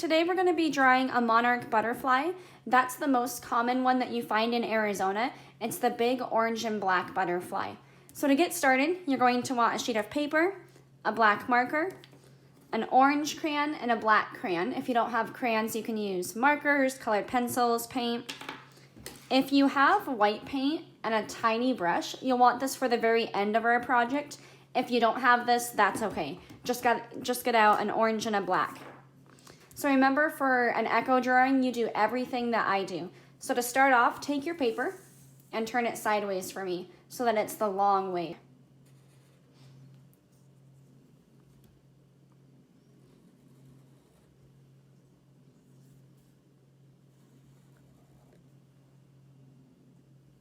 today we're going to be drawing a monarch butterfly. That's the most common one that you find in Arizona. It's the big orange and black butterfly. So to get started, you're going to want a sheet of paper, a black marker, an orange crayon, and a black crayon. If you don't have crayons, you can use markers, colored pencils, paint. If you have white paint and a tiny brush, you'll want this for the very end of our project. If you don't have this, that's okay. Just get out an orange and a black. So remember, for an echo drawing, you do everything that I do. So to start off, take your paper and turn it sideways for me so that it's the long way.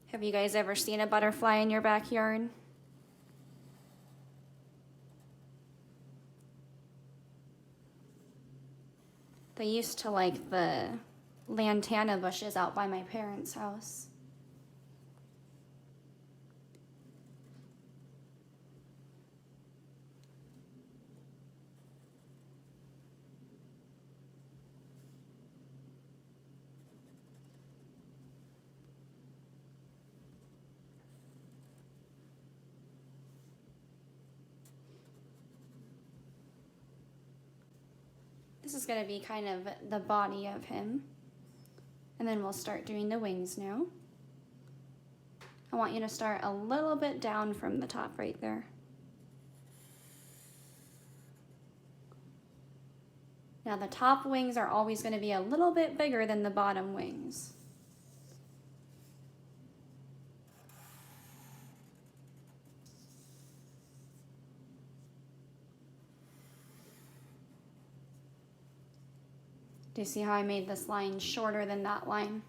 Have you guys ever seen a butterfly in your backyard? They used to like the lantana bushes out by my parents' house. This is going to be kind of the body of him. And then we'll start doing the wings now. I want you to start a little bit down from the top right there. Now the top wings are always going to be a little bit bigger than the bottom wings. Do you see how I made this line shorter than that line?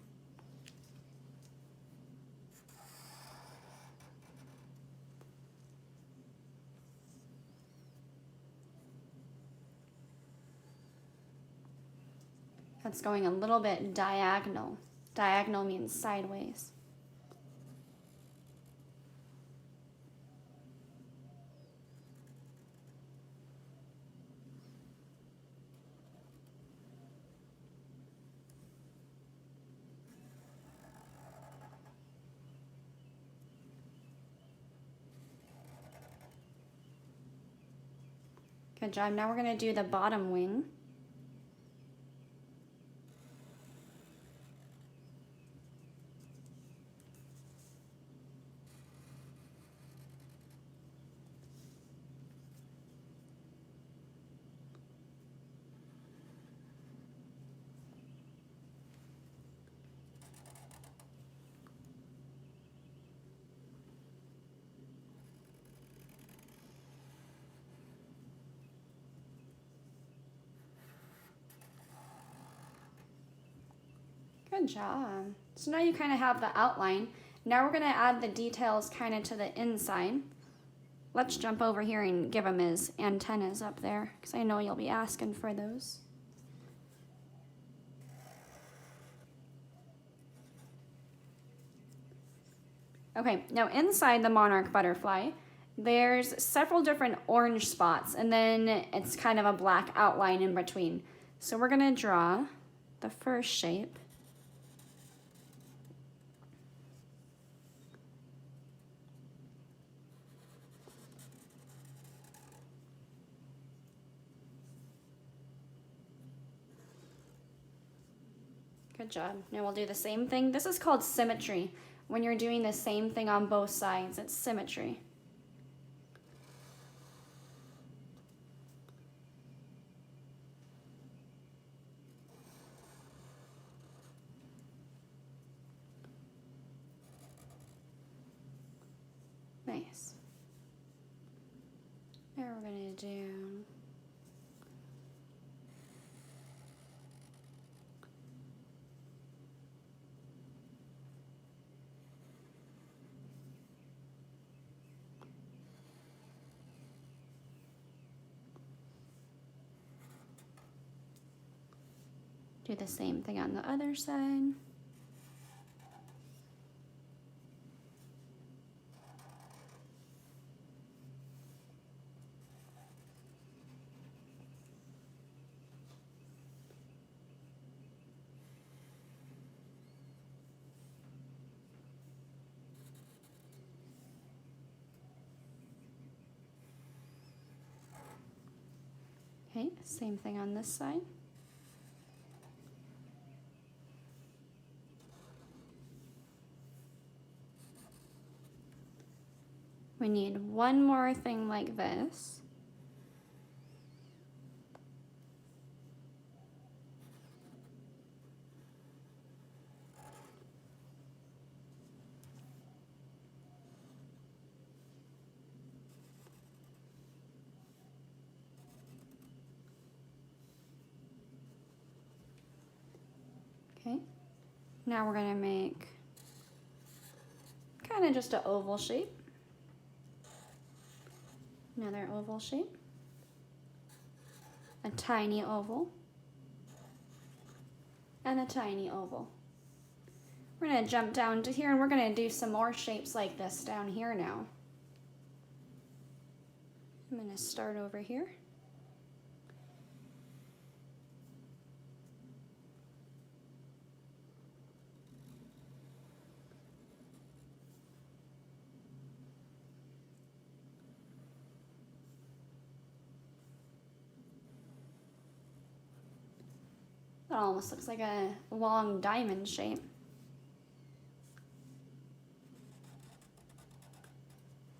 That's going a little bit diagonal. Diagonal means sideways. Good job. Now we're going to do the bottom wing. Good job. So now you kind of have the outline. Now we're going to add the details kind of to the inside. Let's jump over here and give him his antennas up there, because I know you'll be asking for those. Okay, now inside the monarch butterfly, there's several different orange spots, and then it's kind of a black outline in between. So we're going to draw the first shape. Good job. Now we'll do the same thing. This is called symmetry. When you're doing the same thing on both sides, it's symmetry. Nice. Now we're going to do the same thing on the other side. same thing on this side. We need one more thing like this. Okay, now we're gonna make kind of just an oval shape. Another oval shape. A tiny oval. And a tiny oval. We're gonna jump down to here and we're gonna do some more shapes like this down here now. I'm gonna start over here. That almost looks like a long diamond shape.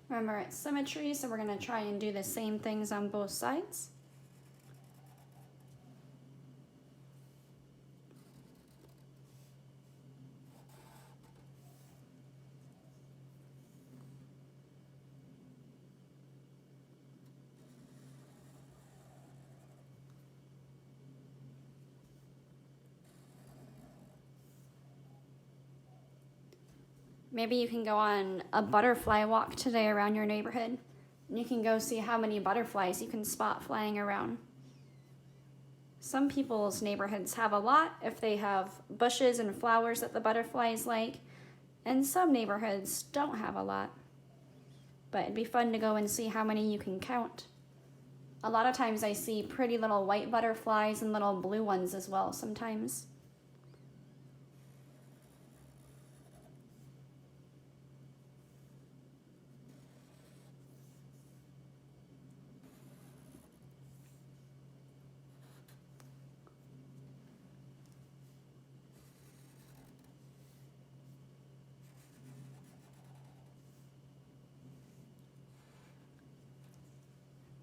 Remember, it's symmetry, so we're going to try and do the same things on both sides. Maybe you can go on a butterfly walk today around your neighborhood. And you can go see how many butterflies you can spot flying around. Some people's neighborhoods have a lot if they have bushes and flowers that the butterflies like. And some neighborhoods don't have a lot. But it'd be fun to go and see how many you can count. A lot of times I see pretty little white butterflies and little blue ones as well sometimes.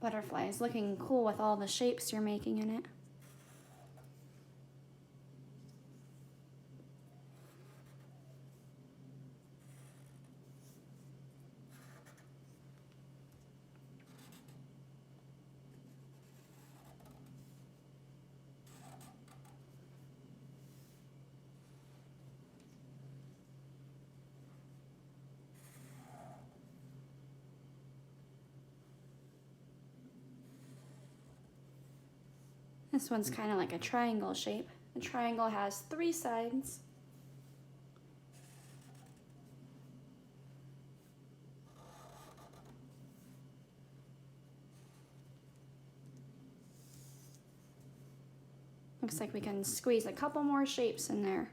Butterfly is looking cool with all the shapes you're making in it. This one's kind of like a triangle shape. A triangle has 3 sides. Looks like we can squeeze a couple more shapes in there.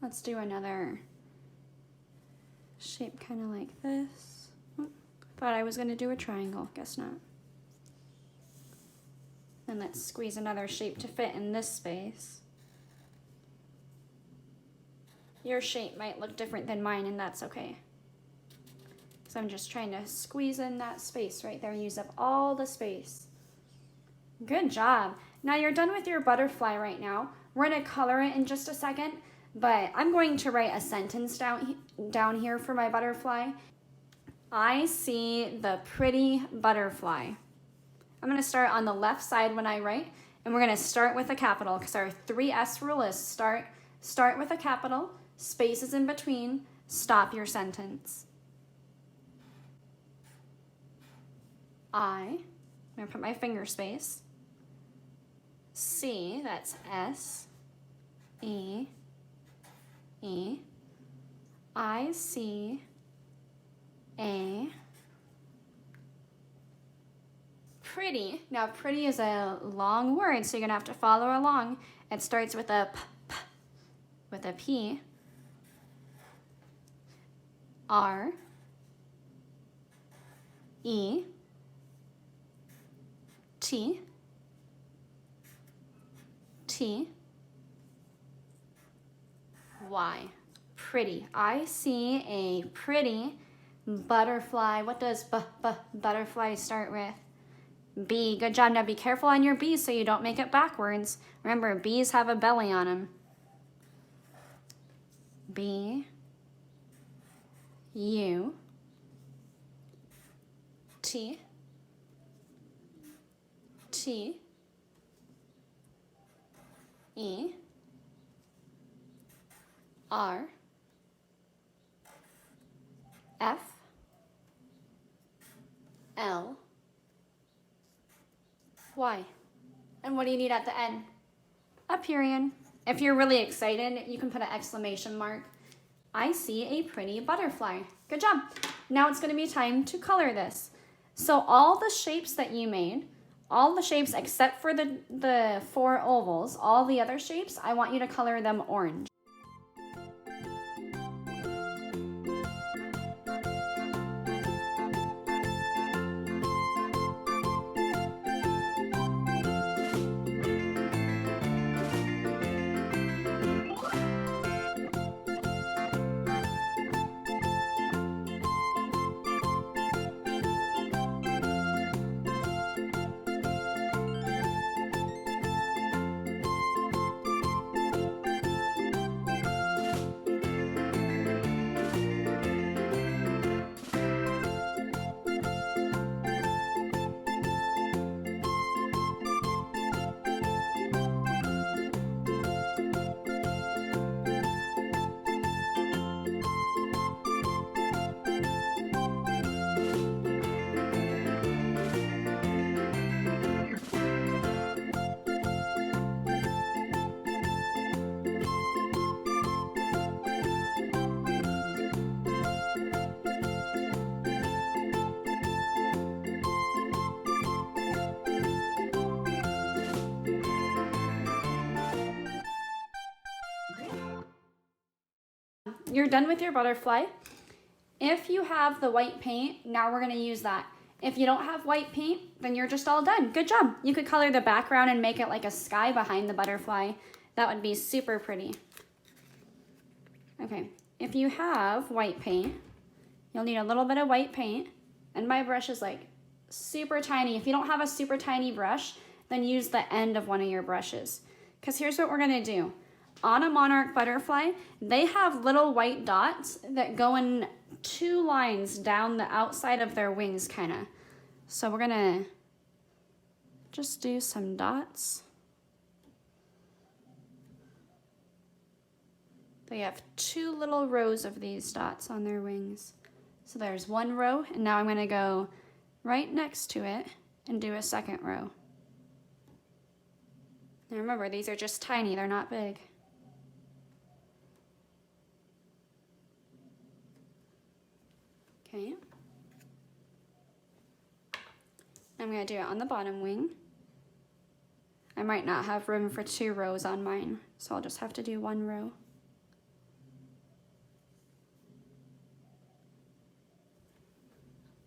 Let's do another shape kind of like this. Oh, thought I was going to do a triangle, guess not. And let's squeeze another shape to fit in this space. Your shape might look different than mine, and that's okay. So I'm just trying to squeeze in that space right there, use up all the space. Good job. Now you're done with your butterfly right now. We're gonna color it in just a second, but I'm going to write a sentence down here for my butterfly. I see the pretty butterfly. I'm going to start on the left side when I write, and we're going to start with a capital because our 3S rule is start with a capital, spaces in between, stop your sentence. I'm going to put my finger space. C, that's S, E, E. I see a pretty. Now pretty is a long word, so you're gonna have to follow along. It starts with a p, with a P. R, E, T, T, Y. Pretty. I see a pretty butterfly. What does butterfly start with? B. Good job. Now be careful on your B so you don't make it backwards. Remember, bees have a belly on them. B, U, T, T, E, R, F, L, Y. And what do you need at the end? A period. If you're really excited, you can put an exclamation mark. I see a pretty butterfly. Good job. Now it's going to be time to color this. So all the shapes that you made, all the shapes except for the 4 ovals, all the other shapes, I want you to color them orange. You're done with your butterfly. If you have the white paint, now we're going to use that. If you don't have white paint, then you're just all done. Good job. You could color the background and make it like a sky behind the butterfly. That would be super pretty. Okay, if you have white paint, you'll need a little bit of white paint. And my brush is like super tiny. If you don't have a super tiny brush, then use the end of one of your brushes. Because here's what we're going to do. On a monarch butterfly, they have little white dots that go in 2 lines down the outside of their wings, kind of. So we're gonna just do some dots. They have 2 little rows of these dots on their wings. So there's 1 row, and now I'm gonna go right next to it and do a 2nd row. Now remember, these are just tiny, they're not big. Okay. I'm going to do it on the bottom wing. I might not have room for 2 rows on mine, so I'll just have to do 1 row.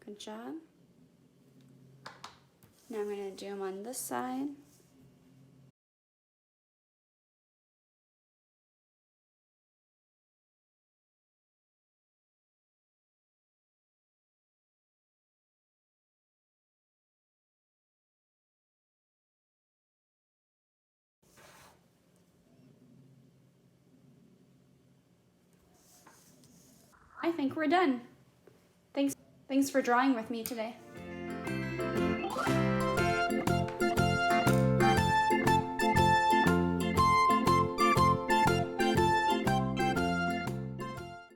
Good job. Now I'm going to do them on this side. I think we're done. Thanks for drawing with me today.